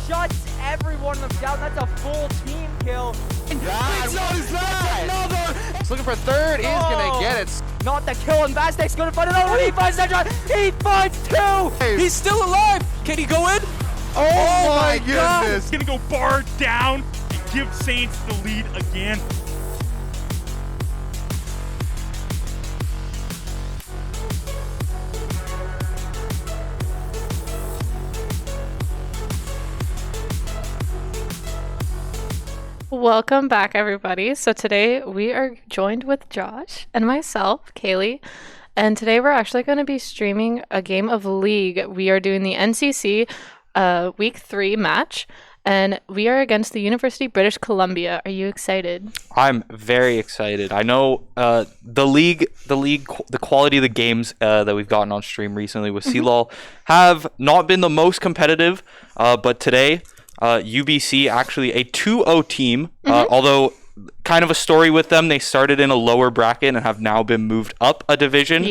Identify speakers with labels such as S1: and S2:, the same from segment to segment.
S1: shuts every one of them down. That's a full team kill.
S2: He's looking for third. He's gonna get it.
S1: Not the kill, and Vastek's gonna find another one. He finds that shot. He finds two.
S3: He's still alive. Can he go in?
S2: Oh my goodness.
S4: He's gonna go bar down and give Saints the lead again.
S5: Welcome back, everybody. So today we are joined with Josh and myself, Kaylee, and today we're actually going to be streaming a game of League. We are doing the NCC Week 3 match, and we are against the University of British Columbia. Are you excited?
S6: I'm very excited. I know the quality of the games that we've gotten on stream recently with CLOL have not been the most competitive, but today UBC actually a 2-0 team, although kind of a story with them. They started in a lower bracket and have now been moved up a division,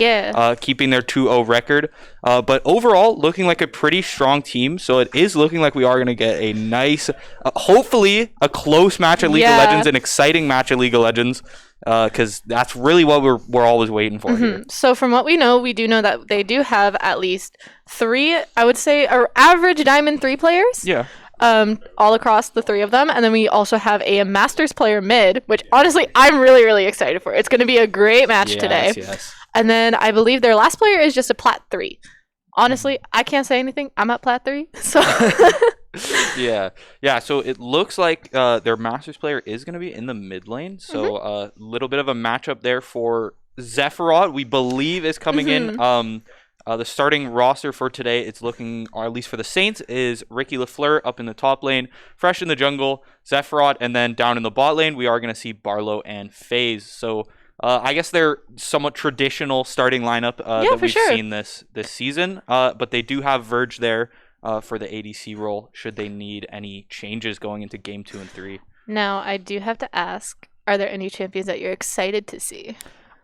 S6: keeping their 2-0 record. But overall, looking like a pretty strong team. So it is looking like we are going to get a nice, hopefully a close match at League of Legends, an exciting match at League of Legends, because that's really what we're always waiting for here.
S5: So from what we know, we do know that they do have at least 3, I would say, average Diamond 3 players.
S6: Yeah.
S5: All across the 3 of them, and then we also have a Masters player mid, which honestly I'm really excited for. It's going to be a great match today. And then I believe their last player is just a Plat 3. Honestly, I can't say anything. I'm at Plat 3, so
S6: yeah. So it looks like their Masters player is going to be in the mid lane. So a little bit of a matchup there for Zephyros, we believe, is coming in. The starting roster for today, it's looking, or at least for the Saints, is Ricky Lafleur up in the top lane, Fresh in the jungle, Zephyros, and then down in the bot lane, we are going to see Barlow and FaZe. So I guess they're somewhat traditional starting lineup that we've seen this season, but they do have Verge there for the ADC role, should they need any changes going into Game 2 and 3.
S5: Now, I do have to ask, are there any champions that you're excited to see?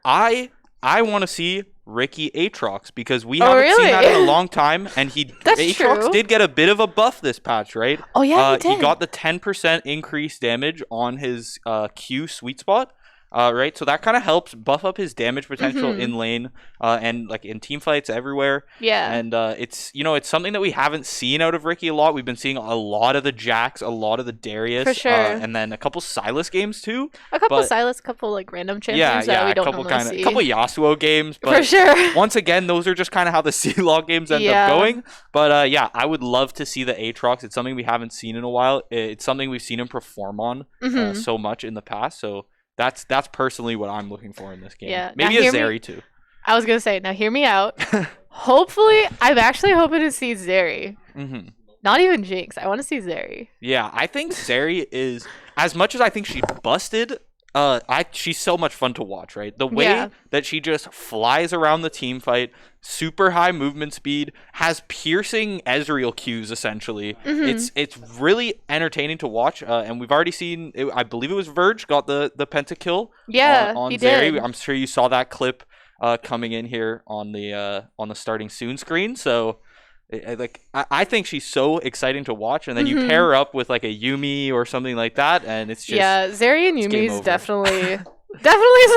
S6: I want to see Ricky Aatrox, because we haven't seen that in a long time, and Aatrox did get a bit of a buff this patch, right?
S5: Oh yeah,
S6: he got the 10% increased damage on his Q sweet spot. Right, so that kind of helps buff up his damage potential in lane and like in team fights everywhere. And it's something that we haven't seen out of Ricky a lot. We've been seeing a lot of the Jax, a lot of the Darius,
S5: for sure,
S6: and then a couple Sylas games too.
S5: A couple Sylas, a couple like random champions that we don't normally see.
S6: A couple Yasuo games, but
S5: for sure.
S6: Once again, those are just kind of how the C-Log games end up going. But I would love to see the Aatrox. It's something we haven't seen in a while. It's something we've seen him perform on so much in the past. So that's personally what I'm looking for in this game.
S5: Yeah.
S6: Maybe a Zeri too.
S5: I was going to say, now hear me out. Hopefully, I'm actually hoping to see Zeri. Not even Jinx. I want to see Zeri.
S6: Yeah, I think Zeri is, as much as I think she busted, she's so much fun to watch, right? The way that she just flies around the team fight, super high movement speed, has piercing Ezreal Qs essentially. It's really entertaining to watch, and we've already seen, I believe it was Verge got the pentakill on
S5: he
S6: Zeri.
S5: did.
S6: I'm sure you saw that clip coming in here on the starting soon screen. So I think she's so exciting to watch, and then you pair her up with like a Yuumi or something like that, and it's just
S5: Zeri and Yuumi is definitely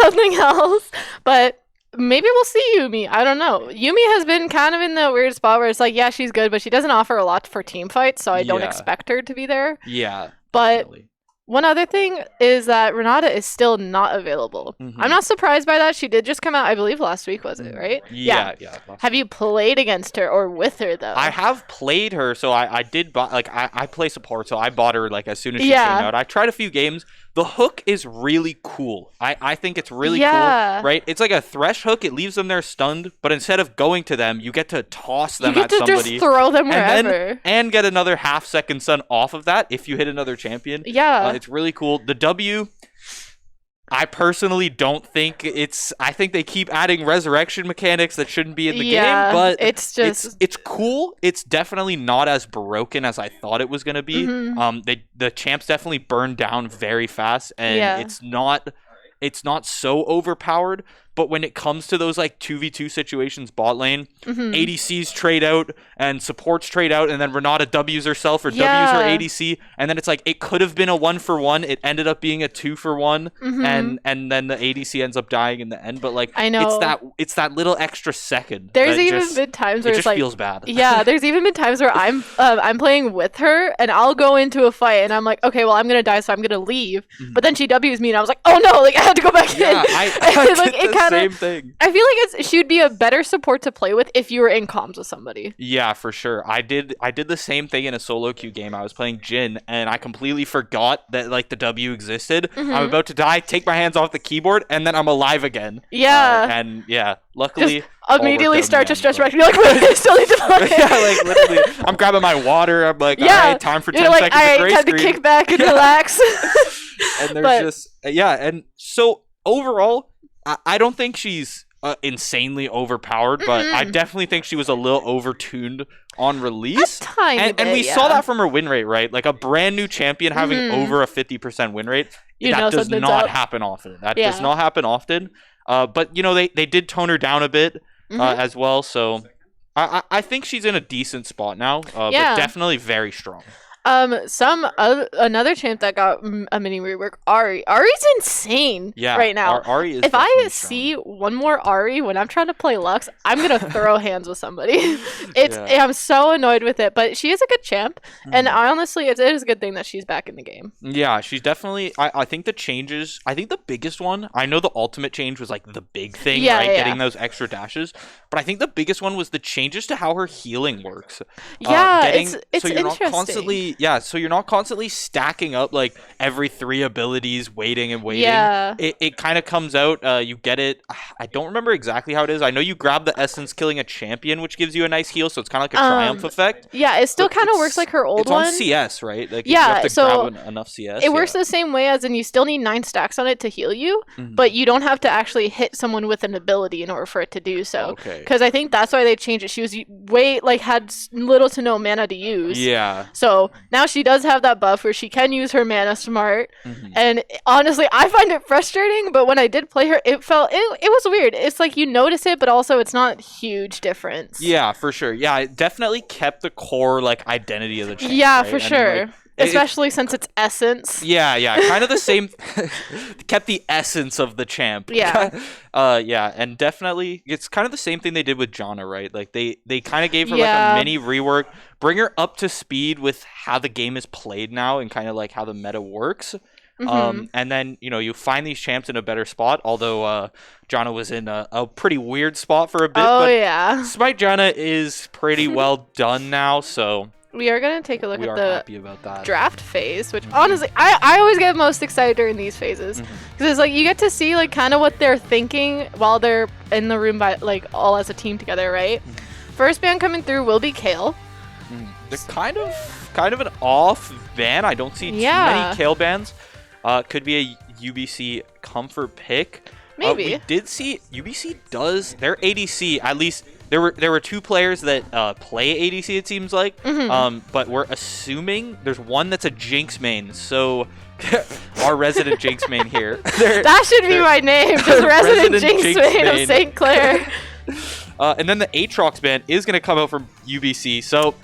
S5: something else. But maybe we'll see Yuumi. I don't know. Yuumi has been kind of in the weird spot where it's like, yeah, she's good, but she doesn't offer a lot for team fights, so I don't expect her to be there.
S6: Yeah,
S5: but
S6: definitely.
S5: One other thing is that Renata is still not available. I'm not surprised by that. She did just come out, I believe, last week, was it, right?
S6: Yeah.
S5: Have you played against her or with her, though?
S6: I have played her, so I did buy, like, I play support, so I bought her, like, as soon as she came out. I tried a few games. The hook is really cool. I think it's really cool, right? It's like a thresh hook. It leaves them there stunned, but instead of going to them, you get to toss them at somebody.
S5: Just throw them wherever.
S6: And get another half-second stun off of that if you hit another champion. It's really cool. The W, I personally don't think I think they keep adding resurrection mechanics that shouldn't be in the game, but it's cool. It's definitely not as broken as I thought it was going to be. The champs definitely burn down very fast, and it's not so overpowered, But when it comes to those like 2v2 situations bot lane,
S5: Mm-hmm.
S6: ADCs trade out and supports trade out, and then Renata W's herself or W's her
S5: Yeah.
S6: ADC, and then it's like it could have been a 1-for-1. It ended up being a 2-for-1, and then the ADC ends up dying in the end. But like
S5: I know.
S6: it's that little extra second.
S5: There's
S6: that
S5: even
S6: just,
S5: been times
S6: it
S5: where
S6: just
S5: it's like,
S6: feels bad.
S5: yeah, there's even been times where I'm playing with her and I'll go into a fight and I'm like, okay, well I'm gonna die, so I'm gonna leave. But then she W's me and I was like, oh no, like I have to go back
S6: Yeah,
S5: in.
S6: I
S5: Like,
S6: did
S5: it
S6: the
S5: kinda-
S6: same thing.
S5: I feel like she would be a better support to play with if you were in comms with somebody.
S6: Yeah, for sure. I did the same thing in a solo queue game. I was playing Jin and I completely forgot that like the W existed.
S5: Mm-hmm.
S6: I'm about to die, take my hands off the keyboard, and then I'm alive again.
S5: Yeah.
S6: And yeah, luckily
S5: Just
S6: all
S5: immediately
S6: worked out
S5: start
S6: in
S5: to
S6: the
S5: stretch
S6: end,
S5: back and you're like, wait, I still need to play.
S6: but- yeah, like literally, I'm grabbing my water. I'm like,
S5: Yeah.
S6: all right, time for 10
S5: You're like,
S6: seconds of
S5: alright,
S6: grace
S5: time to
S6: screen.
S5: kick back and relax.
S6: And there's
S5: But-
S6: just and so overall, I don't think she's insanely overpowered, but I definitely think she was a little overtuned on release.
S5: Tiny
S6: And
S5: bit,
S6: we
S5: yeah.
S6: saw that from her win rate, right? Like a brand new champion having over a 50% win rate.
S5: You know
S6: that does
S5: something's
S6: not
S5: up.
S6: happen often. That
S5: Yeah.
S6: does not happen often. But you know they did tone her down a bit as well. So I think she's in a decent spot now.
S5: Yeah.
S6: But definitely very strong.
S5: Another champ that got a mini rework, Ari. Ari's insane
S6: Yeah,
S5: right now.
S6: Ari is.
S5: If I
S6: definitely strong.
S5: see one more Ari when I'm trying to play Lux, I'm gonna throw hands with somebody.
S6: Yeah.
S5: I'm so annoyed with it, but she is a good champ, and honestly, it is a good thing that she's back in the game.
S6: Yeah, she's definitely. I think the changes. I think the biggest one. I know the ultimate change was like the big thing,
S5: Yeah,
S6: right?
S5: yeah.
S6: Getting those extra dashes. But I think the biggest one was the changes to how her healing works.
S5: Yeah, it's
S6: so you're
S5: interesting.
S6: not constantly. Yeah, so you're not constantly stacking up like every 3 abilities, waiting and waiting.
S5: Yeah.
S6: It kind of comes out. You get it. I don't remember exactly how it is. I know you grab the essence killing a champion, which gives you a nice heal. So it's kind of like a triumph effect.
S5: Yeah, it still
S6: But
S5: kind of
S6: it's-
S5: works like her old
S6: it's
S5: one.
S6: on CS, right? Like
S5: Yeah,
S6: you have to
S5: so
S6: grab enough CS.
S5: It works the same way as in you still need 9 stacks on it to heal you, but you don't have to actually hit someone with an ability in order for it to do so.
S6: Okay.
S5: Because I think that's why they changed it. She was had little to no mana to use.
S6: Yeah.
S5: So now she does have that buff where she can use her mana smart. And honestly, I find it frustrating, but when I did play her, it was weird. It's like you notice it, but also it's not huge difference.
S6: Yeah, for sure. Yeah, it definitely kept the core like identity of the champ.
S5: Yeah,
S6: right?
S5: for
S6: I mean,
S5: sure.
S6: like, it-
S5: Especially since it's essence.
S6: yeah, kind of the same. Kept the essence of the champ.
S5: Yeah.
S6: Yeah, and definitely it's kind of the same thing they did with Janna, right? Like they kind of gave her
S5: Yeah.
S6: like a mini rework, bring her up to speed with how the game is played now and kind of like how the meta works. And then you find these champs in a better spot. Although Janna was in a pretty weird spot for a bit.
S5: Oh,
S6: but
S5: yeah.
S6: Smite Janna is pretty well done now, so
S5: We are going to take a look
S6: we
S5: at
S6: are
S5: the
S6: happy about that.
S5: draft phase, which honestly I always get most excited during these phases because it's like you get to see like kind of what they're thinking while they're in the room by like all as a team together, right? First ban coming through will be Kale.
S6: They're kind of an off ban. I don't see too
S5: Yeah.
S6: many Kale bans. Could be a UBC comfort pick.
S5: Maybe.
S6: We did see UBC does their ADC at least. There were 2 players that play ADC. It seems like, but we're assuming there's one that's a Jinx main. So our resident Jinx main here.
S5: That should be my name, just Resident Jinx main of St. Clair.
S6: And then the Aatrox ban is going to come out from UBC. So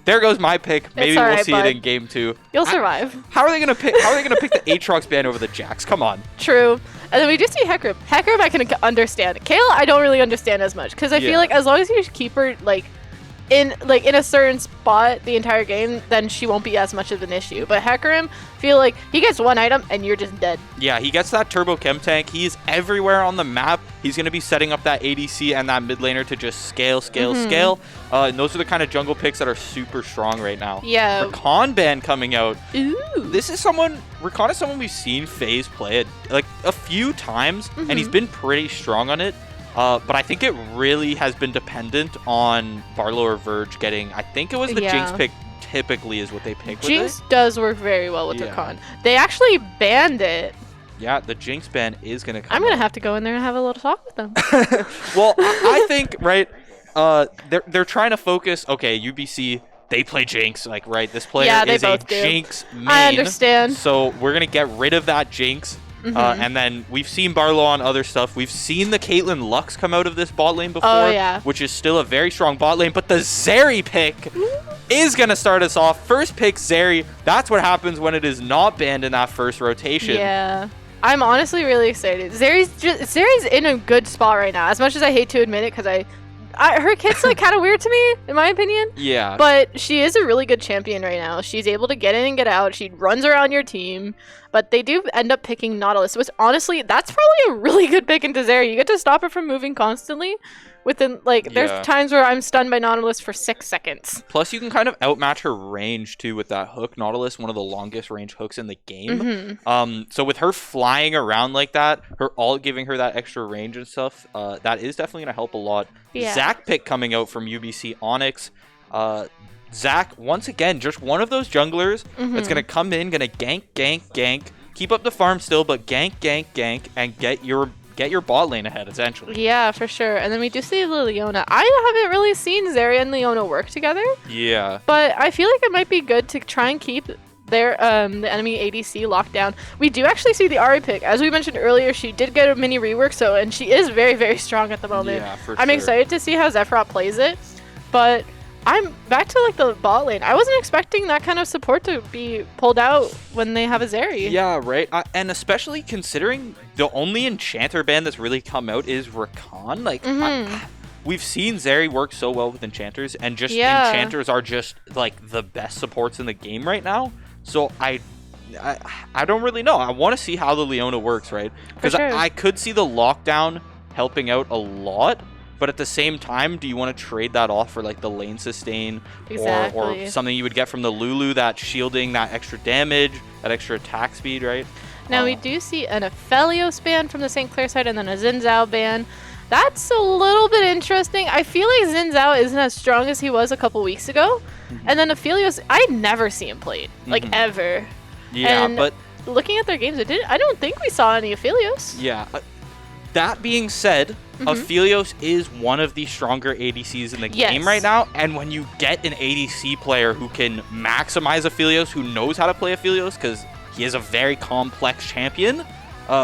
S6: there goes my pick. Maybe we'll
S5: alright,
S6: see
S5: bud.
S6: it in game 2.
S5: You'll survive.
S6: How are they going to pick? How are they going to pick the Aatrox ban over the Jax? Come on.
S5: True. And then we do see Hecarim. Hecarim I can understand. Kale I don't really understand as much because I
S6: Yeah.
S5: feel like as long as you keep her in a certain spot the entire game, then she won't be as much of an issue. But Hecarim, feel like he gets one item and you're just dead.
S6: Yeah, he gets that turbo chem tank. He is everywhere on the map. He's going to be setting up that ADC and that mid laner to just scale. And those are the kind of jungle picks that are super strong right now.
S5: Yeah.
S6: Rakan ban coming out.
S5: Ooh.
S6: This is Rakan is someone we've seen FaZe play it like a few times, and he's been pretty strong on it. But I think it really has been dependent on Barlow or Verge getting. I think it was the
S5: Yeah.
S6: Jinx pick. Typically, is what they pick. with
S5: Jinx
S6: it.
S5: does work very well with
S6: Yeah.
S5: Rakan. They actually banned it.
S6: Yeah, the Jinx ban is gonna come.
S5: I'm gonna
S6: out.
S5: have to go in there and have a little talk with them.
S6: Well, I think right. They're trying to focus. Okay, UBC. They play Jinx, right? This player
S5: Yeah, they
S6: is a
S5: both do.
S6: Jinx main.
S5: I understand.
S6: So we're gonna get rid of that Jinx. And then we've seen Barlow on other stuff. We've seen the Caitlyn Lux come out of this bot lane before, which is still a very strong bot lane. But the Zeri pick is going to start us off. First pick, Zeri. That's what happens when it is not banned in that first rotation.
S5: Yeah. I'm honestly really excited. Zeri's in a good spot right now. As much as I hate to admit it, because her kit's like kind of weird to me, in my opinion.
S6: Yeah.
S5: But she is a really good champion right now. She's able to get in and get out. She runs around your team. But they do end up picking Nautilus, which honestly, that's probably a really good pick into Zeri. You get to stop her from moving constantly. Within, there's times where I'm stunned by Nautilus for 6 seconds.
S6: Plus, you can kind of outmatch her range, too, with that hook. Nautilus, one of the longest range hooks in the game. So with her flying around like that, her ult giving her that extra range and stuff, that is definitely going to help a lot.
S5: Yeah.
S6: Zac pick coming out from UBC Onyx. Zac, once again, just one of those junglers that's going to come in, going to gank, keep up the farm still, but gank, and get your bot lane ahead, essentially.
S5: Yeah, for sure. And then we do see Leona. I haven't really seen Zeri and Leona work together.
S6: Yeah.
S5: But I feel like it might be good to try and keep their the enemy ADC locked down. We do actually see the Ahri pick. As we mentioned earlier, she did get a mini rework, and she is very, very strong at the moment.
S6: Yeah, for
S5: I'm
S6: sure.
S5: excited to see how Zephrot plays it. But I'm back to the bot lane. I wasn't expecting that kind of support to be pulled out when they have a Zeri.
S6: Yeah, right. And especially considering the only enchanter band that's really come out is Rakan. We've seen Zeri work so well with enchanters, and just enchanters are just the best supports in the game right now. So I don't really know. I want to see how the Leona works, right? Because I could see the lockdown helping out a lot. But at the same time, do you want to trade that off for the lane sustain or something you would get from the Lulu, that shielding, that extra damage, that extra attack speed, right?
S5: Now we do see an Aphelios ban from the St. Clair side and then a Xin Zhao ban. That's a little bit interesting. I feel like Xin Zhao isn't as strong as he was a couple weeks ago. And then Aphelios, I never see him played, ever.
S6: Yeah,
S5: and
S6: but
S5: looking at their games, I don't think we saw any Aphelios.
S6: Yeah. That being said, Aphelios is one of the stronger ADCs in the game right now, and when you get an ADC player who can maximize Aphelios, who knows how to play Aphelios, because he is a very complex champion,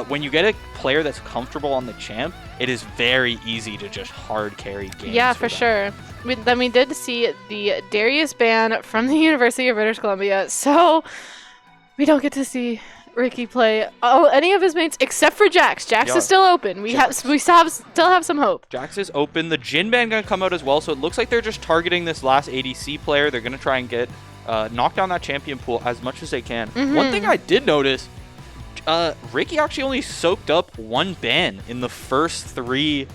S6: when you get a player that's comfortable on the champ, it is very easy to just hard carry games.
S5: Yeah, for sure. Then we did see the Darius ban from the University of British Columbia, so we don't get to see Ricky play any of his mates except for Jax. Jax is still open. We still have some hope.
S6: Jax is open. The Jhin ban gonna come out as well, so it looks like they're just targeting this last ADC player. They're gonna try and get knock down that champion pool as much as they can. One thing I did notice, Ricky actually only soaked up 1 ban in the first 3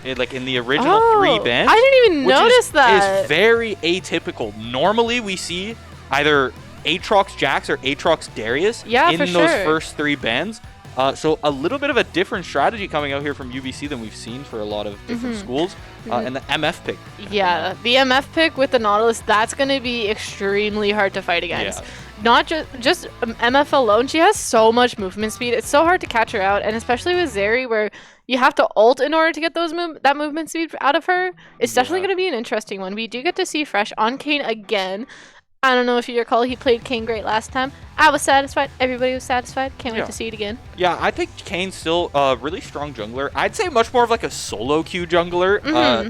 S6: in the original 3 bans.
S5: I didn't even notice that.
S6: Is very atypical. Normally we see either Aatrox Jax or Aatrox Darius in those first 3 bans. So a little bit of a different strategy coming out here from UBC than we've seen for a lot of different schools. And the MF pick.
S5: Yeah, the MF pick with the Nautilus, that's going to be extremely hard to fight against.
S6: Yeah.
S5: Not just MF alone, she has so much movement speed. It's so hard to catch her out, and especially with Zeri, where you have to ult in order to get that movement speed out of her. It's definitely going to be an interesting one. We do get to see Fresh on Kayn again. I don't know if you recall, he played Kayn great last time. I was satisfied. Everybody was satisfied. Can't wait to see it again.
S6: Yeah, I think Kayn's still a really strong jungler. I'd say much more of a solo queue jungler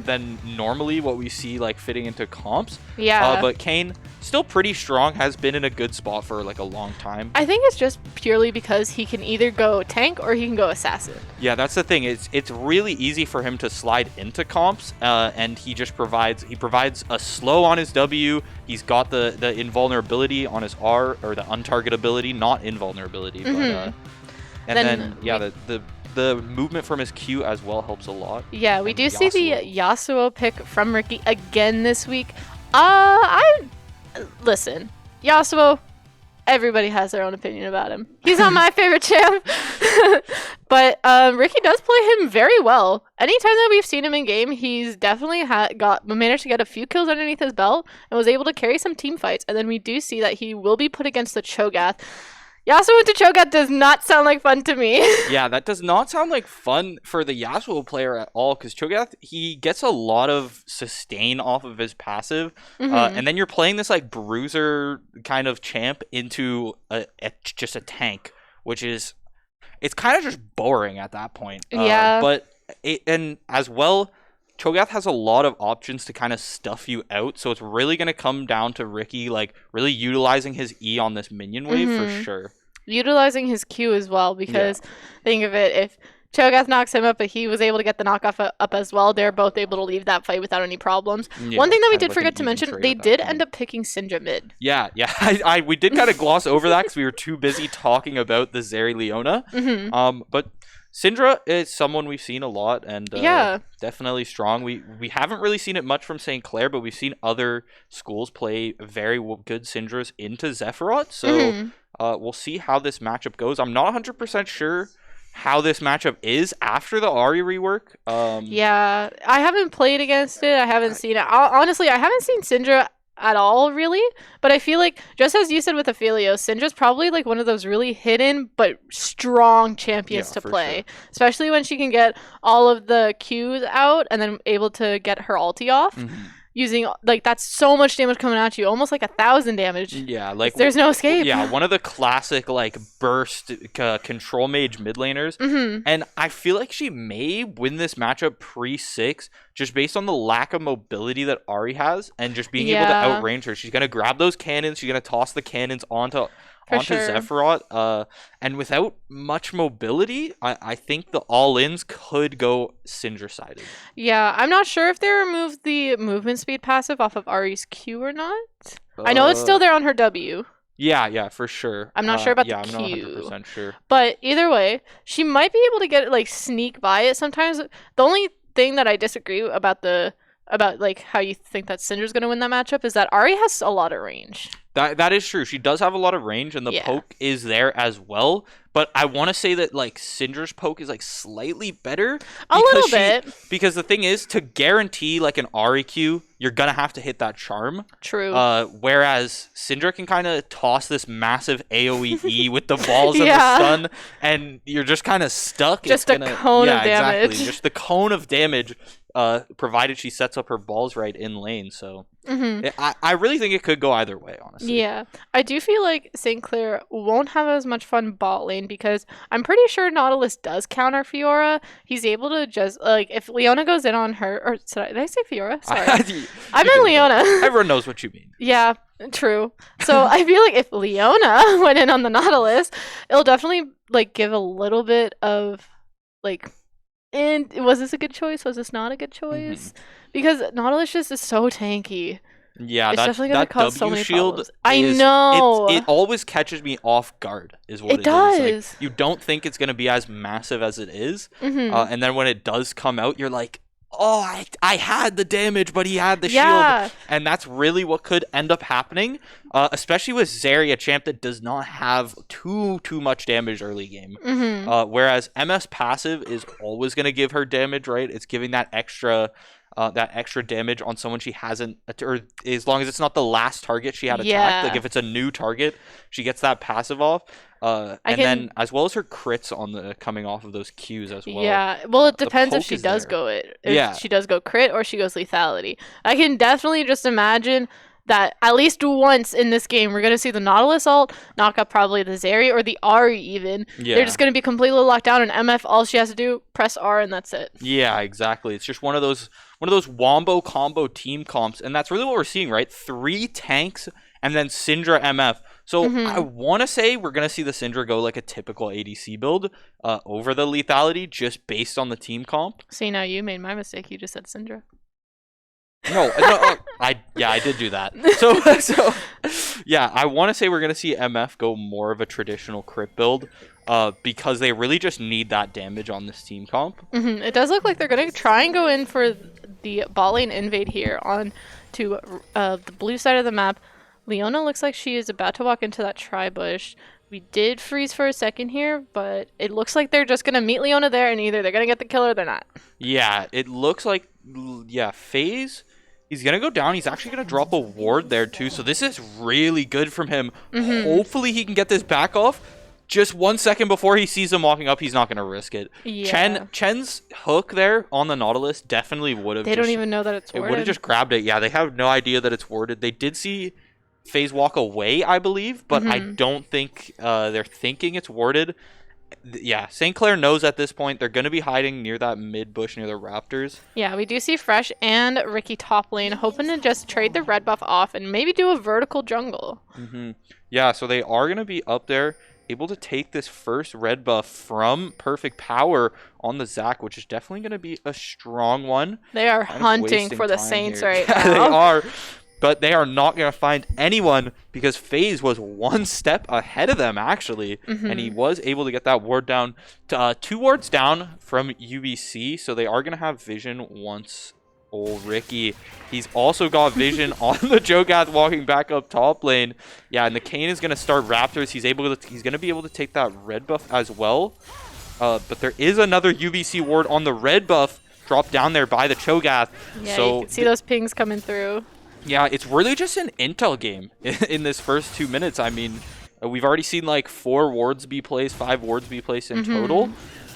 S6: than normally what we see fitting into comps.
S5: Yeah.
S6: But Kayn, still pretty strong, has been in a good spot for a long time.
S5: I think it's just purely because he can either go tank or he can go assassin.
S6: Yeah, that's the thing. It's really easy for him to slide into comps, and he just provides a slow on his W. He's got the invulnerability on his R, or the untargetability, not invulnerability. But, and then the movement from his Q as well helps a lot.
S5: Yeah, we
S6: and
S5: do see the Yasuo pick from Ricky again this week. Listen, Yasuo, everybody has their own opinion about him. He's not my favorite champ. But Ricky does play him very well. Anytime that we've seen him in game, he's definitely managed to get a few kills underneath his belt and was able to carry some team fights. And then we do see that he will be put against the Cho'Gath. Yasuo into Cho'Gath does not sound like fun to me.
S6: Yeah, that does not sound like fun for the Yasuo player at all, because Cho'Gath, he gets a lot of sustain off of his passive, and then you're playing this bruiser kind of champ into just a tank, which is it's kind of just boring at that point.
S5: Yeah.
S6: But and as well, Cho'Gath has a lot of options to kind of stuff you out, so it's really going to come down to Ricky like really utilizing his E on this minion wave for sure.
S5: Utilizing his Q as well, because think of it, if Cho'Gath knocks him up, but he was able to get the knockoff up as well, they're both able to leave that fight without any problems. One thing that we did forget to mention, they did end up picking Syndra mid.
S6: Yeah. We did kind of gloss over that because we were too busy talking about the Zeri Leona. But Syndra is someone we've seen a lot, and definitely strong. We haven't really seen it much from St. Clair, but we've seen other schools play very good Syndras into Zephyros. So we'll see how this matchup goes. I'm not 100% sure how this matchup is after the Ahri rework.
S5: Yeah, I haven't played against it. I haven't seen it. Honestly, I haven't seen Syndra at all, really. But I feel like, just as you said with Aphelios, Syndra's probably like one of those really hidden but strong champions to play. Sure. Especially when she can get all of the Qs out and then able to get her ulti off. Using, like, that's so much damage coming at you, almost like 1,000 damage.
S6: Yeah, like
S5: there's no escape.
S6: Yeah, one of the classic like burst control mage mid laners, and I feel like she may win this matchup pre-6 just based on the lack of mobility that Ahri has, and just being able to outrange her. She's gonna grab those cannons, she's gonna toss the cannons onto Zephyros, and without much mobility, I think the all-ins could go Syndra-sided.
S5: Yeah, I'm not sure if they removed the movement speed passive off of Ahri's Q or not. I know it's still there on her W.
S6: Yeah, for sure.
S5: I'm not sure about the
S6: I'm
S5: Q.
S6: not 100% sure.
S5: But either way, she might be able to get it, like, sneak by it sometimes. The only thing that I disagree about like how you think that Syndra's going to win that matchup is that Ahri has a lot of range.
S6: That is true. She does have a lot of range, and the poke is there as well. But I want to say that like Syndra's poke is like slightly better.
S5: A little bit.
S6: Because the thing is, to guarantee like an Ahri Q, you're gonna have to hit that charm.
S5: True.
S6: Whereas Syndra can kind of toss this massive AoE E with the balls of the sun, and you're just kind of stuck.
S5: Just a cone of damage.
S6: Exactly. Just the cone of damage. Provided she sets up her balls right in lane. So I really think it could go either way, honestly.
S5: Yeah. I do feel like St. Clair won't have as much fun bot lane because I'm pretty sure Nautilus does counter Fiora. He's able to just, like, if Leona goes in on her, or did I say Fiora? Sorry. I meant Leona.
S6: Everyone knows what you mean.
S5: Yeah, true. So I feel like if Leona went in on the Nautilus, it'll definitely, like, give a little bit of, like, and was this a good choice? Was this not a good choice? Because Nautilus just is so tanky.
S6: Yeah,
S5: it's definitely gonna cause so many
S6: shield
S5: problems. I know.
S6: It always catches me off guard. Is what it
S5: does.
S6: Is. Like, you don't think it's gonna be as massive as it is, and then when it does come out, you're like, oh, I had the damage, but he had the shield, and that's really what could end up happening. Especially with Zeri, a champ that does not have too much damage early game. Whereas MS passive is always gonna give her damage, right? It's giving that extra damage on someone she hasn't, or as long as it's not the last target she had attacked. Like if it's a new target, she gets that passive off. Then as well as her crits on the coming off of those Qs as well.
S5: Yeah, well, it depends if she does go it. If she does go crit or she goes lethality. I can definitely just imagine that at least once in this game, we're going to see the Nautilus ult knock up probably the Zeri or the Ahri even. Yeah. They're just going to be completely locked down, and MF, all she has to do, press R, and that's it.
S6: Yeah, exactly. It's just one of those wombo combo team comps, and that's really what we're seeing, right? 3 tanks and then Syndra MF. So I want to say we're going to see the Syndra go like a typical ADC build over the lethality just based on the team comp.
S5: See, now you made my mistake. You just said Syndra.
S6: No, I did do that. So yeah, I want to say we're gonna see MF go more of a traditional crit build, because they really just need that damage on this team comp.
S5: It does look like they're gonna try and go in for the bot lane invade here on to the blue side of the map. Leona looks like she is about to walk into that tri-bush. We did freeze for a second here, but it looks like they're just gonna meet Leona there, and either they're gonna get the kill or they're not. Yeah,
S6: it looks like FaZe. He's going to go down. He's actually going to drop a ward there, too. So this is really good from him. Hopefully he can get this back off. Just 1 second before he sees him walking up, he's not going to risk it. Yeah. Chen's hook there on the Nautilus definitely would have.
S5: They don't even know that it's warded.
S6: It would have just grabbed it. Yeah, they have no idea that it's warded. They did see FaZe walk away, I believe, but I don't think they're thinking it's warded. Yeah, St. Clair knows at this point they're going to be hiding near that mid bush near the Raptors.
S5: Yeah, we do see Fresh and Ricky top lane, hoping to just trade the red buff off and maybe do a vertical jungle.
S6: Yeah, so they are going to be up there, able to take this first red buff from Perfect Power on the Zac, which is definitely going to be a strong one.
S5: They are
S6: Kind of
S5: hunting
S6: wasting
S5: for the
S6: time
S5: Saints
S6: here.
S5: right
S6: Yeah,
S5: now.
S6: they are. But they are not going to find anyone because FaZe was one step ahead of them, actually. And he was able to get that ward down. To, 2 wards down from UBC, so they are going to have vision once. Oh, Ricky. He's also got vision on the Jogath walking back up top lane. Yeah, and the Kayn is going to start Raptors. He's going to be able to take that red buff as well. But there is another UBC ward on the red buff dropped down there by the Cho'Gath.
S5: Yeah,
S6: so
S5: you can see those pings coming through.
S6: Yeah, it's really just an intel game in this first 2 minutes. I mean, we've already seen like 4 wards be placed, 5 wards be placed in total.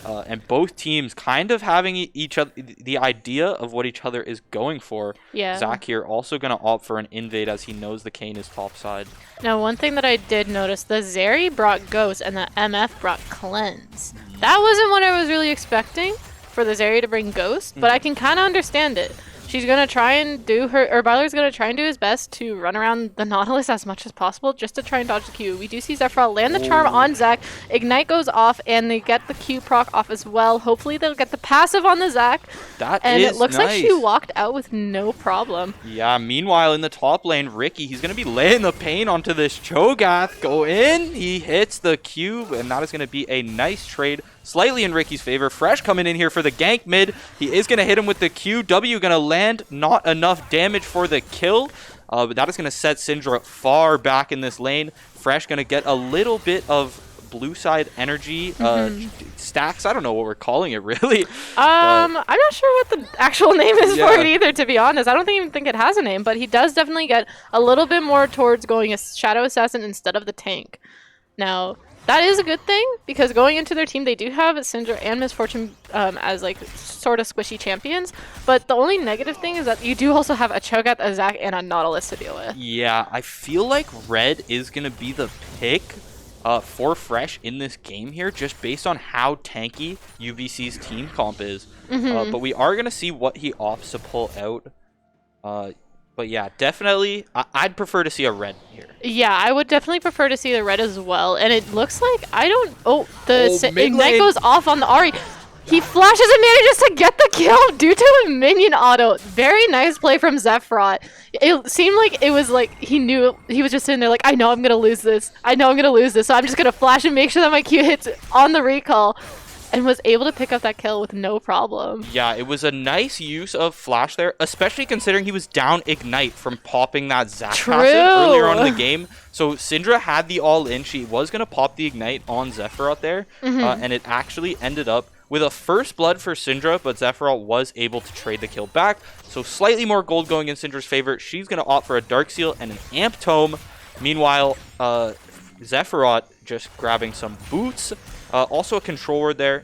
S6: And both teams kind of having each other the idea of what each other is going for.
S5: Yeah.
S6: Zac here also going to opt for an invade as he knows the Kayn is topside.
S5: Now, one thing that I did notice, the Zeri brought Ghost and the MF brought Cleanse. That wasn't what I was really expecting for the Zeri to bring Ghost, but I can kind of understand it. She's going to try and do her, or Byler's going to try and do his best to run around the Nautilus as much as possible just to try and dodge the Q. We do see Zephyr land the charm on Zac. Ignite goes off, and they get the Q proc off as well. Hopefully they'll get the passive on the Zac. And it looks like she walked out with no problem.
S6: Yeah, meanwhile in the top lane, Ricky, he's going to be laying the pain onto this Cho'Gath. Go in, he hits the Q, and that is going to be a nice trade. Slightly in Ricky's favor. Fresh coming in here for the gank mid. He is going to hit him with the Q. W going to land. Not enough damage for the kill. But that is going to set Syndra far back in this lane. Fresh going to get a little bit of blue side energy stacks. I don't know what we're calling it, really.
S5: I'm not sure what the actual name is for it either, to be honest. I don't even think it has a name. But he does definitely get a little bit more towards going a Shadow Assassin instead of the tank. Now, that is a good thing, because going into their team, they do have Syndra and Misfortune as, like, sort of squishy champions. But the only negative thing is that you do also have a Cho'Gath, a Zac, and a Nautilus to deal with.
S6: Yeah, I feel like Red is going to be the pick for Fresh in this game here, just based on how tanky UBC's team comp is. But we are going to see what he opts to pull out. But yeah, definitely, I'd prefer to see a red here.
S5: Yeah, I would definitely prefer to see the red as well. And it looks like, the Ignite goes off on the Ahri. He flashes and manages to get the kill due to a minion auto. Very nice play from Zephrot. It seemed like it was like he knew, he was just sitting there like, I know I'm going to lose this. I know I'm going to lose this. So I'm just going to flash and make sure that my Q hits on the recall. And was able to pick up that kill with no problem.
S6: Yeah, it was a nice use of Flash there, especially considering he was down Ignite from popping that Zac passive earlier on in the game. So Syndra had the all-in. She was going to pop the Ignite on Zephyr there, and it actually ended up with a first blood for Syndra, but Zephyr was able to trade the kill back. So slightly more gold going in Syndra's favor. She's going to opt for a Dark Seal and an Amp Tome. Meanwhile, Zephyr just grabbing some boots. Also a control ward there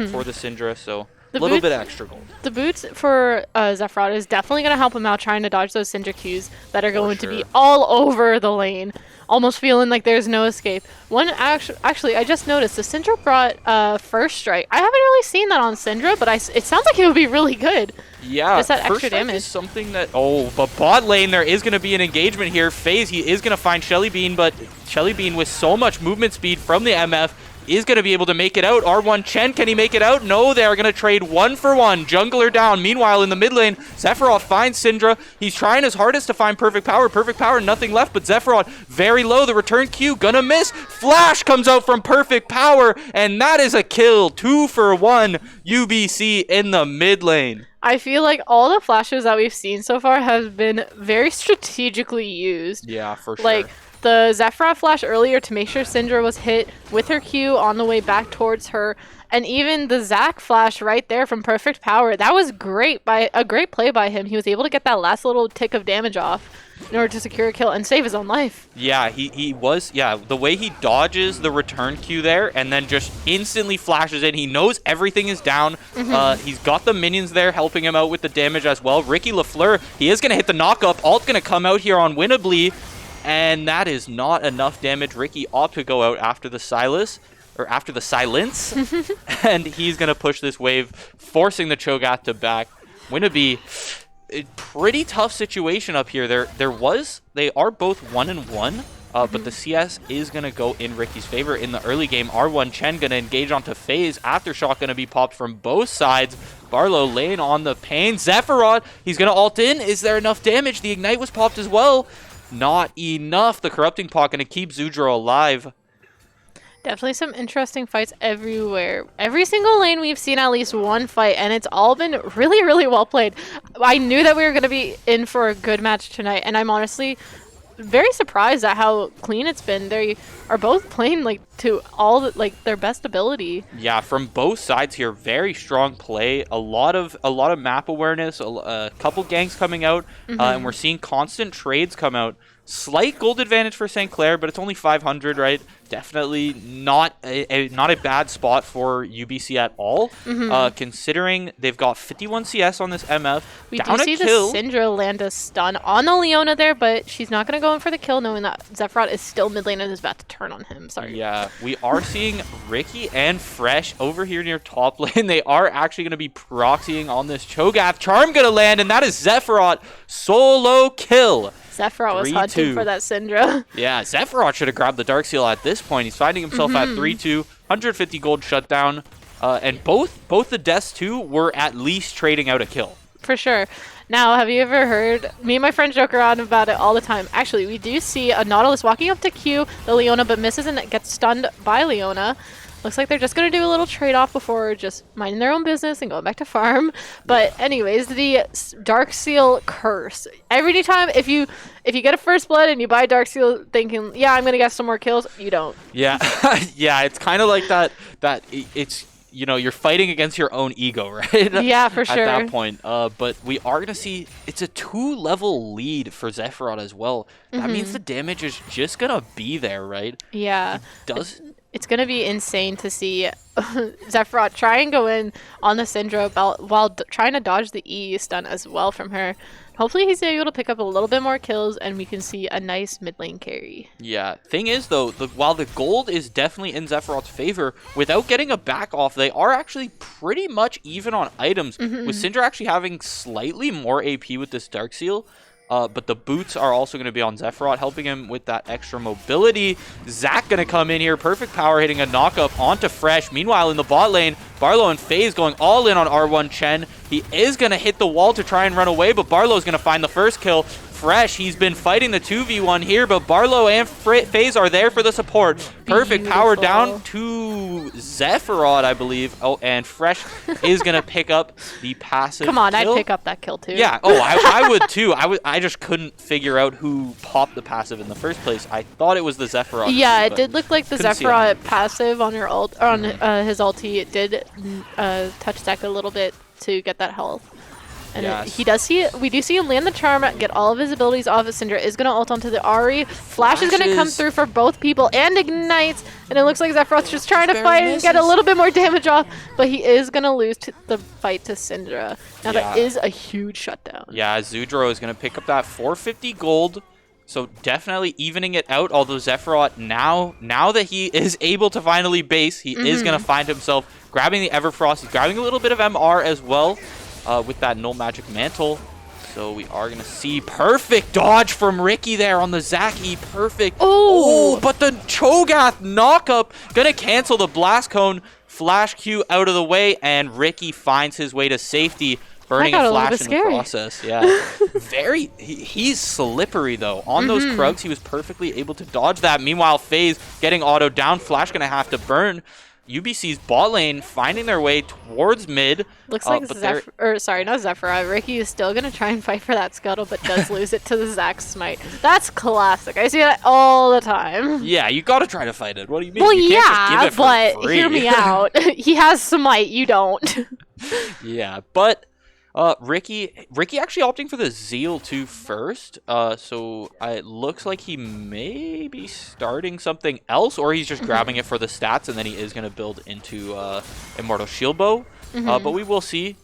S6: for the Syndra, so a little bit extra gold.
S5: The boots for Zephyr is definitely going to help him out trying to dodge those Syndra Qs that are going to be all over the lane. Almost feeling like there's no escape. Actually, I just noticed the Syndra brought First Strike. I haven't really seen that on Syndra, but it sounds like it would be really good.
S6: Yeah,
S5: just that
S6: First
S5: extra
S6: Strike
S5: damage.
S6: is something that... Oh, but bot lane, there is going to be an engagement here. FaZe, he is going to find Shelly Bean, but Shelly Bean with so much movement speed from the MF is going to be able to make it out. R1 Chen, can he make it out? No, they are going to trade 1-for-1. Jungler down. Meanwhile, in the mid lane, Zephyr finds Syndra. He's trying his hardest to find Perfect Power. Perfect Power, nothing left, but Zephyr very low. The return Q, gonna miss. Flash comes out from Perfect Power, and that is a kill. 2-for-1 UBC in the mid lane.
S5: I feel like all the flashes that we've seen so far have been very strategically used.
S6: Yeah, for sure.
S5: Like, the Zephyr flash earlier to make sure Syndra was hit with her Q on the way back towards her. And even the Zac flash right there from Perfect Power. That was a great play by him. He was able to get that last little tick of damage off in order to secure a kill and save his own life.
S6: Yeah, he was, the way he dodges the return Q there and then just instantly flashes in. He knows everything is down. He's got the minions there helping him out with the damage as well. Ricky LaFleur, he is going to hit the knock-up. Alt's going to come out here on Winnably. And that is not enough damage. Ricky ought to go out after the Silas. or after the silence, and he's gonna push this wave, forcing the Cho'Gath to back. Going to be a pretty tough situation up here. They are both 1-1. But the CS is going to go in Ricky's favor in the early game. R1 Chen going to engage onto FaZe. Aftershock going to be popped from both sides. Barlow laying on the pain. Zephyros, he's going to ult in. Is there enough damage? The Ignite was popped as well. Not enough. The Corrupting Pot going to keep Zudro alive.
S5: Definitely some interesting fights everywhere. Every single lane we've seen at least one fight, and it's all been really, really well played. I knew that we were going to be in for a good match tonight, and I'm honestly very surprised at how clean it's been. They are both playing like to all their best ability.
S6: Yeah, from both sides here, very strong play. A lot of map awareness. A couple ganks coming out, and we're seeing constant trades come out. Slight gold advantage for St. Clair, but it's only 500, right? Definitely not a bad spot for UBC at all, considering they've got 51 CS on this MF.
S5: We do see the Syndra land a stun on the Leona there, but she's not going to go in for the kill, knowing that Zephyros is still mid lane and is about to turn on him. Sorry.
S6: Yeah, we are seeing Ricky and Fresh over here near top lane. They are actually going to be proxying on this Cho'Gath. Charm going to land, and that is Zephyros solo kill.
S5: Zephyros was hunting for that Syndra.
S6: Yeah, Zephyros should have grabbed the Dark Seal at this point. He's finding himself at 3-2, 150 gold shutdown. And both the deaths, too, were at least trading out a kill.
S5: For sure. Now, have you ever heard, me and my friend joke around about it all the time. Actually, we do see a Nautilus walking up to Q, the Leona, but misses and gets stunned by Leona. Looks like they're just going to do a little trade-off before just minding their own business and going back to farm. But anyways, the Dark Seal curse. Every time, if you get a first blood and you buy Dark Seal thinking, yeah, I'm going to get some more kills, you don't.
S6: Yeah, yeah, it's kind of like that it's, you know, you're fighting against your own ego, right?
S5: Yeah, for sure.
S6: At that point. But we are going to see, it's a 2-level lead for Zephyros as well. That means the damage is just going to be there, right?
S5: Yeah.
S6: It's
S5: going to be insane to see Zephyros try and go in on the Syndra while trying to dodge the E stun as well from her. Hopefully he's able to pick up a little bit more kills and we can see a nice mid lane carry.
S6: Yeah, thing is though, while the gold is definitely in Zephyros' favor, without getting a back off, they are actually pretty much even on items, with Syndra actually having slightly more AP with this Dark Seal. But the boots are also going to be on Zephyros, helping him with that extra mobility. Zach going to come in here. Perfect power hitting a knockup onto Fresh. Meanwhile, in the bot lane, Barlow and FaZe going all in on R1 Chen. He is going to hit the wall to try and run away, but Barlow is going to find the first kill. Fresh, he's been fighting the 2v1 here, but Barlow and FaZe are there for the support. Perfect power down to Zephyros, I believe. Oh, and Fresh is going to pick up the passive
S5: Come on,
S6: kill.
S5: I'd pick up that kill too.
S6: Yeah, oh, I would too. I just couldn't figure out who popped the passive in the first place. I thought it was the Zephyros.
S5: Yeah, it did look like the Zephyros passive on her ult, or on his ulti. It did touch stack a little bit to get that health. And
S6: yes.
S5: We do see him land the charm, get all of his abilities off. Syndra is going to ult onto the Ahri. Flash is going to come through for both people and ignites. And it looks like Zephyros just trying to fight and get a little bit more damage off. But he is going to lose the fight to Syndra. Now that is a huge shutdown.
S6: Yeah, Zudro is going to pick up that 450 gold. So definitely evening it out. Although Zephyros, now that he is able to finally base, he is going to find himself grabbing the Everfrost. He's grabbing a little bit of MR as well. With that Null Magic Mantle. So we are going to see perfect dodge from Ricky there on the Zaki. Perfect. Oh, but the Cho'Gath knockup going to cancel the Blast Cone. Flash Q out of the way, and Ricky finds his way to safety, burning a flash in the process. Yeah, he's slippery though. On those Krugs, he was perfectly able to dodge that. Meanwhile, FaZe getting auto down. Flash going to have to burn. UBC's bot lane finding their way towards mid.
S5: Looks like Zephyros. Ricky is still going to try and fight for that scuttle, but does lose it to the Zac smite. That's classic. I see that all the time.
S6: Yeah, you got to try to fight it. What do you mean?
S5: Well,
S6: you can't just give it for free.
S5: Hear me out. He has smite. You don't.
S6: Yeah, but Ricky actually opting for the Zeal 2 first. So it looks like he may be starting something else, or he's just grabbing it for the stats, and then he is going to build into Immortal Shield Bow. But we will see.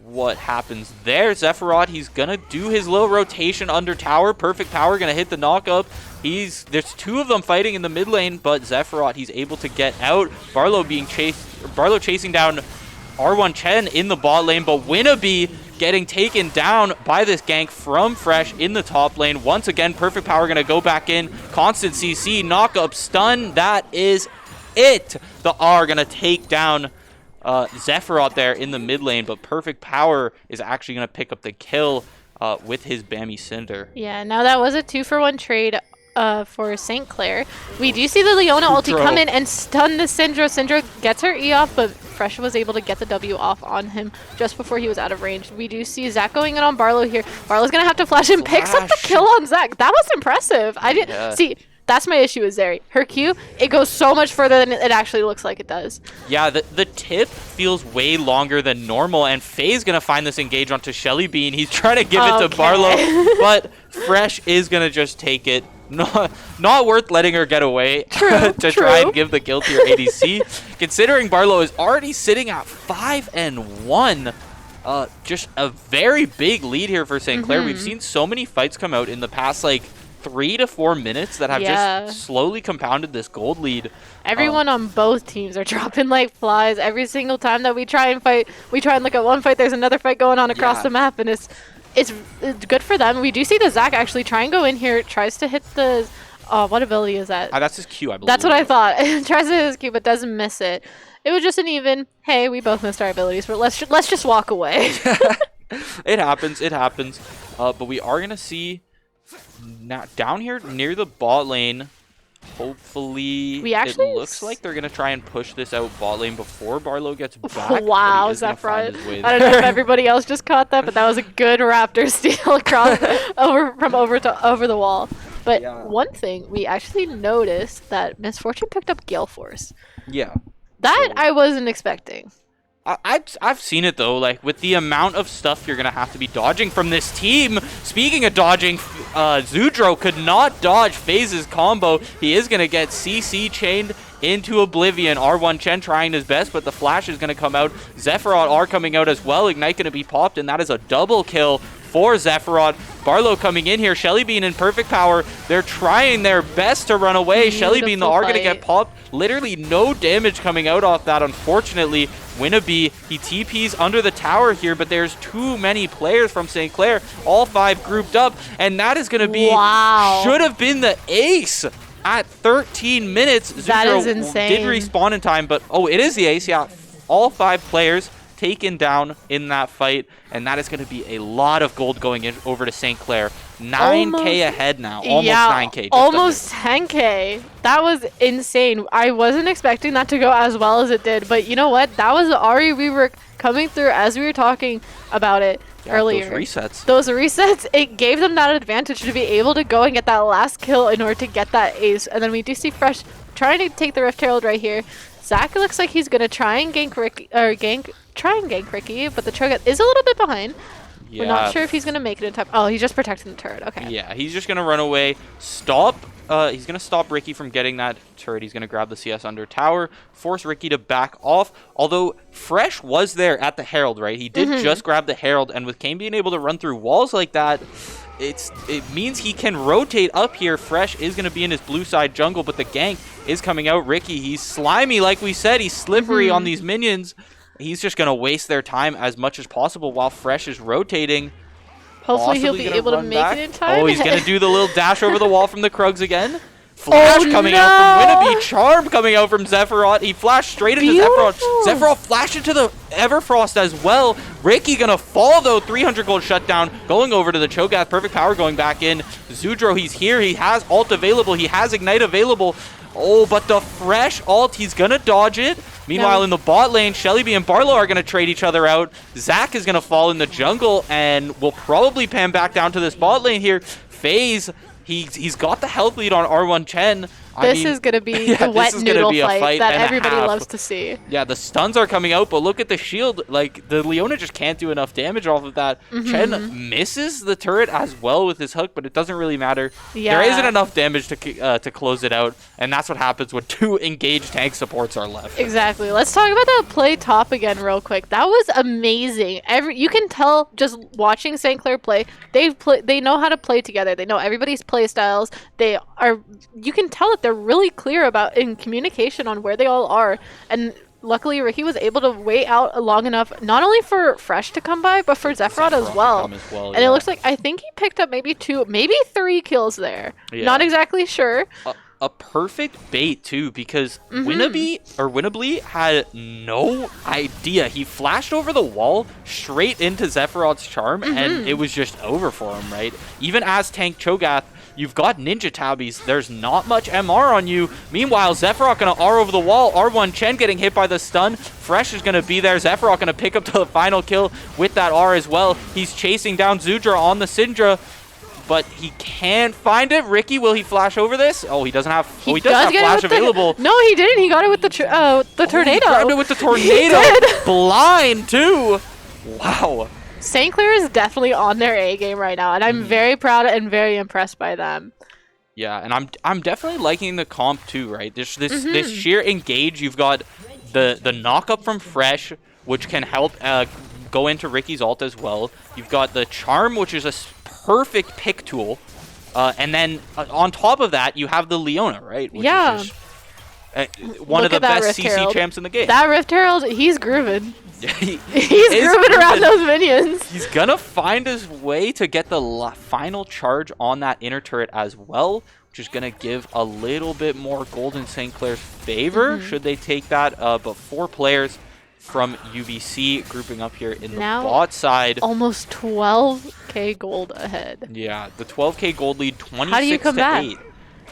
S6: what happens there. Zephyros, he's gonna do his little rotation under tower. Perfect power gonna hit the knockup. There's two of them fighting in the mid lane, but Zephyros, he's able to get out. Barlow chasing down R1 Chen in the bot lane, but Winnaby getting taken down by this gank from Fresh in the top lane. Once again, perfect power gonna go back in. Constant CC, knockup, stun. That is it. The R gonna take down Zephyros there in the mid lane, but perfect power is actually going to pick up the kill with his Bammy Cinder.
S5: Yeah, now that was a 2-for-1 trade for St. Clair. We do see the Leona ulti come in and stun the Syndra. Syndra gets her E off, but Fresh was able to get the W off on him just before he was out of range. We do see Zac going in on Barlow here. Barlow's going to have to flash and picks up the kill on Zac. That was impressive. I didn't see. That's my issue with Zeri. Her Q, it goes so much further than it actually looks like it does.
S6: Yeah, the tip feels way longer than normal, and Faye's going to find this engage onto Shelly Bean. He's trying to give it to Barlow, but Fresh is going to just take it. Not worth letting her get away to try and give the kill to your ADC. Considering Barlow is already sitting at 5-1. Just a very big lead here for St. Clair. We've seen so many fights come out in the past, like, 3 to 4 minutes that have just slowly compounded this gold lead.
S5: Everyone on both teams are dropping like flies. Every single time that we try and fight, we try and look at one fight, there's another fight going on across the map, and it's good for them. We do see the Zac actually try and go in here, tries to hit the what ability is that?
S6: That's his Q, I believe.
S5: That's what I thought. Tries to hit his Q, but doesn't miss it. It was just an even, hey, we both missed our abilities, but let's just walk away.
S6: It happens, but we are gonna see now down here near the bot lane. Hopefully, it looks like they're gonna try and push this out bot lane before Barlow gets back.
S5: Wow, Zephyros! I don't know if everybody else just caught that, but that was a good Raptor steal across over the wall. But one thing we actually noticed that Misfortune picked up Gale Force.
S6: Yeah,
S5: that I wasn't expecting.
S6: I've seen it though, like with the amount of stuff you're gonna have to be dodging from this team. Speaking of dodging, Zudro could not dodge FaZe's combo. He is gonna get CC chained into oblivion. R1 Chen trying his best, but the flash is gonna come out. Zephyros are coming out as well. Ignite gonna be popped, and that is a double kill for Zephyros. Barlow coming in here. Shelly Bean in perfect power. They're trying their best to run away. Shelly Bean, the R gonna get popped. Literally no damage coming out off that, unfortunately. Winnaby, he TPs under the tower here, but there's too many players from St. Clair. All 5 grouped up, and that is gonna be, should have been the ace at 13 minutes.
S5: That is insane.
S6: Did respawn in time, but it is the ace, yeah. All 5 players taken down in that fight, and that is going to be a lot of gold going in over to St. Clair. 9K ahead now, almost 9K.
S5: Almost 10K. That was insane. I wasn't expecting that to go as well as it did, but you know what? That was the Ari we were coming through as we were talking about it earlier. Those resets, it gave them that advantage to be able to go and get that last kill in order to get that ace. And then we do see Fresh trying to take the Rift Herald right here. Zac looks like he's gonna try and gank Ricky, but the Cho'Gath is a little bit behind. Yeah. We're not sure if he's gonna make it in time. Oh, he's just protecting the turret. Okay.
S6: Yeah, he's just gonna run away. He's gonna stop Ricky from getting that turret. He's gonna grab the CS under tower, force Ricky to back off. Although Fresh was there at the Herald, right? He did just grab the Herald, and with Kane being able to run through walls like that, it means he can rotate up here. Fresh is going to be in his blue side jungle, but the gank is coming out. Ricky, he's slimy, like we said. He's slippery on these minions. He's just going to waste their time as much as possible while Fresh is rotating.
S5: Hopefully he'll be able to make it in time.
S6: Oh, he's going to do the little dash over the wall from the Krugs again. Flash coming out from Winnaby. Charm coming out from Zephyros. He flashed straight into Zephyros. Zephyros flashed into the Everfrost as well. Ricky gonna fall though. 300 gold shutdown. Going over to the Cho'Gath. Perfect power going back in. Zudro, he's here. He has ult available. He has Ignite available. Oh, but the Fresh ult, he's gonna dodge it. Meanwhile, in the bot lane, Shelly and Barlow are gonna trade each other out. Zac is gonna fall in the jungle and will probably pan back down to this bot lane here. FaZe, he's got the health lead on R1 Chen.
S5: This is going to be
S6: yeah,
S5: the wet
S6: this is gonna
S5: noodle
S6: be a
S5: fight
S6: and
S5: that
S6: a
S5: everybody
S6: half.
S5: loves to see.
S6: Yeah, the stuns are coming out, but look at the shield. Like, the Leona just can't do enough damage off of that. Chen misses the turret as well with his hook, but it doesn't really matter.
S5: Yeah.
S6: There isn't enough damage to close it out, and that's what happens when 2 engaged tank supports are left.
S5: Exactly. Let's talk about that play top again real quick. That was amazing. You can tell just watching St. Clair play, they know how to play together. They know everybody's play styles. You can tell that they're really clear about in communication on where they all are. And luckily Ricky was able to wait out long enough not only for Fresh to come by, but for Zephrod as well. And it looks like I think he picked up maybe 2, maybe 3 kills there.
S6: Yeah.
S5: Not exactly sure.
S6: A perfect bait too, because Winnably had no idea. He flashed over the wall straight into Zephyrod's charm, and it was just over for him, right? Even as tank Cho'Gath, you've got Ninja Tabbies. There's not much MR on you. Meanwhile, Zephrod gonna R over the wall. R1 Chen getting hit by the stun. Fresh is gonna be there. Zephrod gonna pick up the final kill with that R as well. He's chasing down Zudra on the Syndra, but he can't find it. Ricky, will he flash over this? Oh, he doesn't have. He does have flash available.
S5: No, he didn't. He got it with the tornado.
S6: He grabbed it with the tornado.
S5: He did.
S6: Blind too. Wow.
S5: St. Clair is definitely on their A game right now, and I'm very proud and very impressed by them.
S6: Yeah, and I'm definitely liking the comp too, right? This sheer engage. You've got the knock up from Fresh, which can help go into Ricky's ult as well. You've got the charm, which is a perfect pick tool, and then on top of that, you have the Leona, right? Which is just, one of the best CC champs in the game.
S5: That Rift Herald, he's grooving.
S6: He's
S5: grooving around those minions.
S6: He's gonna find his way to get the final charge on that inner turret as well, which is gonna give a little bit more gold in St. Clair's favor, should they take that. But 4 players from UBC grouping up here in the bot side.
S5: Almost 12k gold ahead.
S6: Yeah, the 12k gold lead, 26
S5: How do you come back?
S6: 8.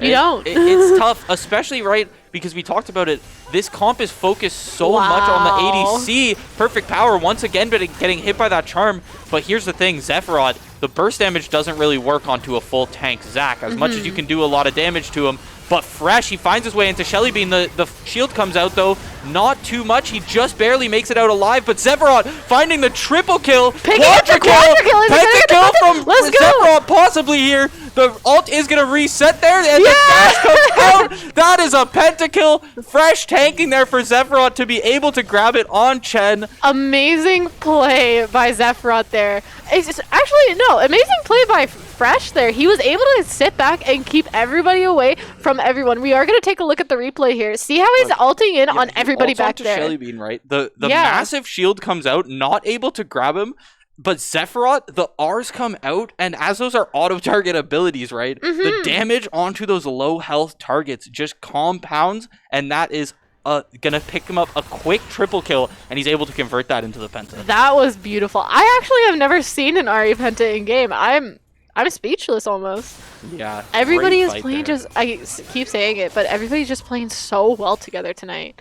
S5: You don't.
S6: It's tough, especially right because we talked about it. This comp is focused so much on the ADC. Perfect power once again, but getting hit by that charm. But here's the thing, Zephrod, the burst damage doesn't really work onto a full tank Zac as much as you can do a lot of damage to him. But Fresh, he finds his way into Shelly Bean. The shield comes out, though. Not too much. He just barely makes it out alive. But Zephrod finding the triple kill. Quadra kill. Pentakill from Zephrod possibly here. The ult is going to reset there. And the dash comes out. That is a pentakill. Fresh tanking there for Zephrod to be able to grab it on Chen.
S5: Amazing play by Zephrod there. Amazing play by Fresh there. He was able to sit back and keep everybody away from everyone. We are going to take a look at the replay here. See how he's ulting in on everybody back there.
S6: Shelly Bean, right? The massive shield comes out, not able to grab him. But Zephrod, the R's come out, and as those are auto-target abilities, right? The damage onto those low-health targets just compounds, and that is gonna pick him up a quick triple kill, and he's able to convert that into the penta.
S5: That was beautiful. I actually have never seen an Ari penta in game. I'm speechless almost.
S6: Yeah.
S5: Everybody is playing I keep saying it, but everybody's just playing so well together tonight.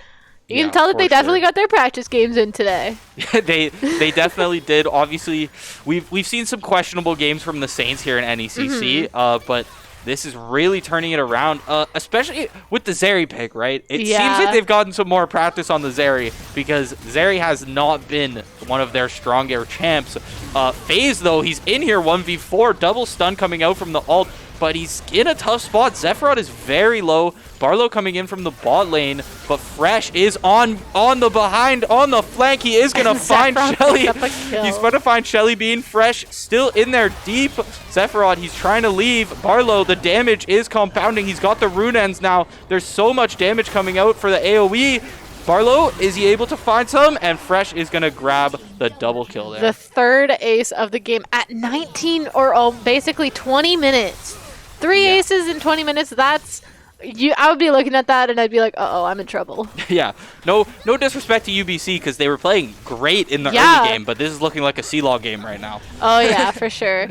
S5: You can tell that they definitely got their practice games in today.
S6: they definitely did. Obviously, we've seen some questionable games from the Saints here in NECC, but this is really turning it around, especially with the Zeri pick, right? It seems like they've gotten some more practice on the Zeri because Zeri has not been one of their stronger champs. FaZe, though, he's in here 1v4, double stun coming out from the ult, but he's in a tough spot. Zephrod is very low. Barlow coming in from the bot lane, but Fresh is on the flank. He is going to find Shelly. He's going to find Shelly Bean. Fresh still in there deep. Zephrod, he's trying to leave. Barlow, the damage is compounding. He's got the rune ends now. There's so much damage coming out for the AoE. Barlow, is he able to find some? And Fresh is going to grab the double kill there.
S5: The third ace of the game at 19 or basically 20 minutes. 3 aces in 20 minutes. That's... I would be looking at that and I'd be like, uh-oh, I'm in trouble.
S6: Yeah. No disrespect to UBC because they were playing great in the early game, but this is looking like a C-Log game right now.
S5: Oh, yeah, for sure.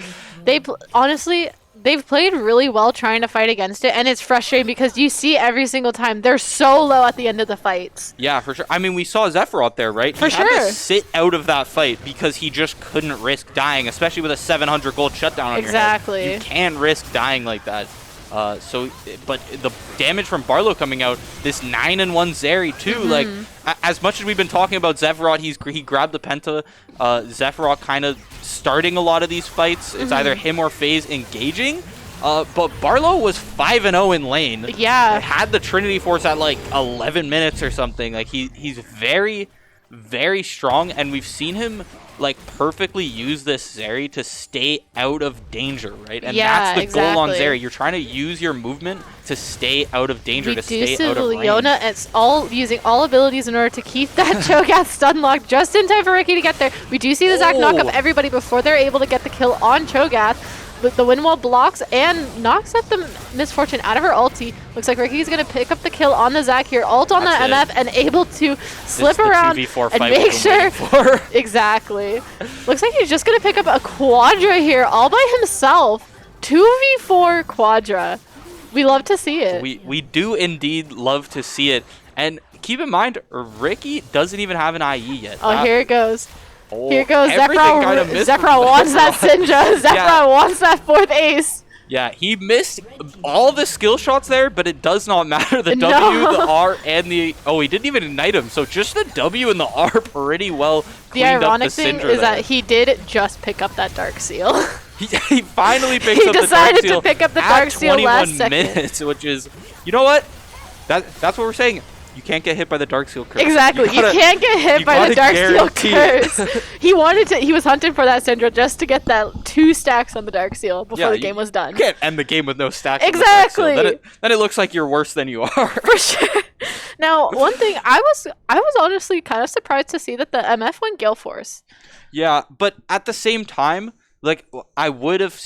S5: Honestly, they've played really well trying to fight against it, and it's frustrating because you see every single time they're so low at the end of the fights.
S6: Yeah, for sure. I mean, we saw Zephrod there, right? He had to sit out of that fight because he just couldn't risk dying, especially with a 700 gold shutdown on your head. You can't risk dying like that. But the damage from Barlow coming out, this 9-1 Zeri too. Like, as much as we've been talking about Zephyros, he grabbed the Penta. Zephyros kind of starting a lot of these fights. It's either him or FaZe engaging. But Barlow was 5-0 in lane.
S5: Yeah.
S6: Had the Trinity Force at like 11 minutes or something. Like he's very, very strong, and we've seen him like perfectly use this Zeri to stay out of danger, right? And that's the goal on Zeri. You're trying to use your movement to stay out of danger, to stay out of range.
S5: Leona, it's all using all abilities in order to keep that Cho'Gath stun locked just in time for Ricky to get there. We do see the Zac knock up everybody before they're able to get the kill on Cho'Gath. But the wind wall blocks and knocks up the Misfortune out of her ulti. Looks like Ricky's going to pick up the kill on the Zac here. Ult on the MF and able to slip around and make sure. Exactly. Looks like he's just going to pick up a Quadra here all by himself. 2v4 Quadra. We love to see it.
S6: We do indeed love to see it. And keep in mind, Ricky doesn't even have an IE yet.
S5: Oh, here it goes.
S6: Oh,
S5: here goes Zephyros wants that Syndra. Zephyros wants that 4th ace.
S6: Yeah, he missed all the skill shots there, but it does not matter. The W, the R, and the... Oh, he didn't even ignite him. So just the W and the R pretty well cleaned up the Syndra. The ironic thing is that
S5: he did just pick up that Dark Seal.
S6: He finally picks up the Dark Seal. He
S5: decided to pick up the Dark Seal last second.
S6: 21 minutes, which is... You know what? That's what we're saying. You can't get hit by the Dark Seal curse.
S5: Exactly. You can't get hit by the Dark Seal curse. He was hunting for that Syndra just to get that 2 stacks on the Dark Seal before the game was done.
S6: You can't end the game with no stacks.
S5: Exactly.
S6: On the Dark Seal. Then it looks like you're worse than you are.
S5: For sure. Now, one thing I was honestly kind of surprised to see that the MF went Gale Force.
S6: Yeah, but at the same time, like I would have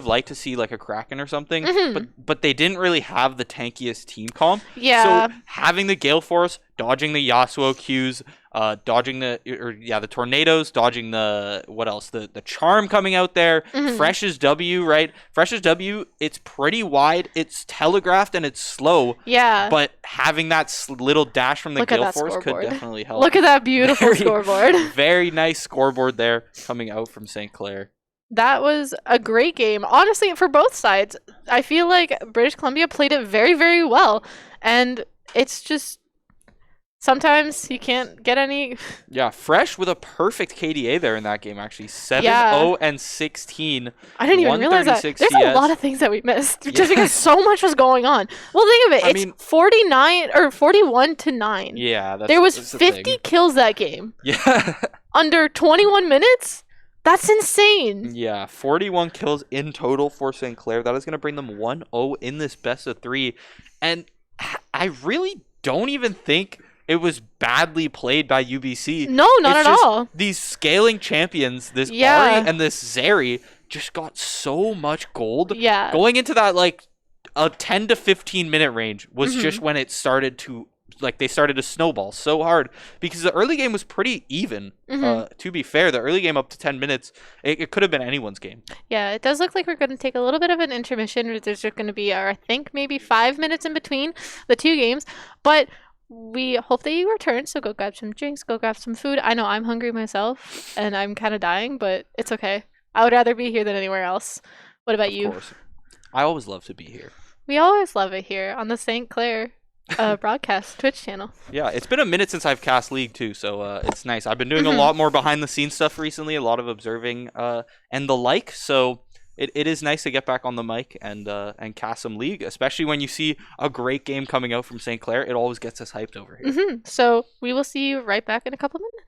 S6: liked to see like a Kraken or something, but they didn't really have the tankiest team comp.
S5: Yeah.
S6: So having the Gale Force, dodging the Yasuo Qs, dodging the tornadoes, dodging the what else? The charm coming out there. Fresh's W, right? Fresh's W, it's pretty wide, it's telegraphed, and it's slow.
S5: Yeah.
S6: But having that little dash from the Gale Force could definitely help.
S5: Look at that beautiful scoreboard.
S6: Very nice scoreboard there coming out from St. Clair.
S5: That was a great game. Honestly, for both sides, I feel like British Columbia played it very, very well. And it's just sometimes you can't get any...
S6: Yeah, Fresh with a perfect KDA there in that game, actually. 7-0 and 16.
S5: I didn't even realize that. There's a lot of things that we missed just because so much was going on. Well, think of it. It's 49 or 41-9.
S6: Yeah,
S5: there was 50 kills that game.
S6: Yeah.
S5: Under 21 minutes? That's insane.
S6: Yeah, 41 kills in total for St. Clair. That is going to bring them 1-0 in this best of 3. And I really don't even think it was badly played by UBC.
S5: No, not at all.
S6: These scaling champions, this Ari and this Zeri, just got so much gold.
S5: Yeah.
S6: Going into that, like, a 10 to 15 minute range was just when it started to... Like, they started to snowball so hard because the early game was pretty even. To be fair, the early game up to 10 minutes, it could have been anyone's game.
S5: Yeah, it does look like we're going to take a little bit of an intermission. There's going to be, I think, maybe 5 minutes in between the 2 games. But we hope that you return, so go grab some drinks, go grab some food. I know I'm hungry myself, and I'm kind of dying, but it's okay. I would rather be here than anywhere else. What about you?
S6: Of course. I always love to be here.
S5: We always love it here on the St. Clair broadcast Twitch channel.
S6: Yeah, it's been a minute since I've cast League too, so it's nice. I've been doing a lot more behind the scenes stuff recently, a lot of observing and the like, so it is nice to get back on the mic and cast some League, especially when you see a great game coming out from St. Clair. It always gets us hyped over here.
S5: So we will see you right back in a couple minutes.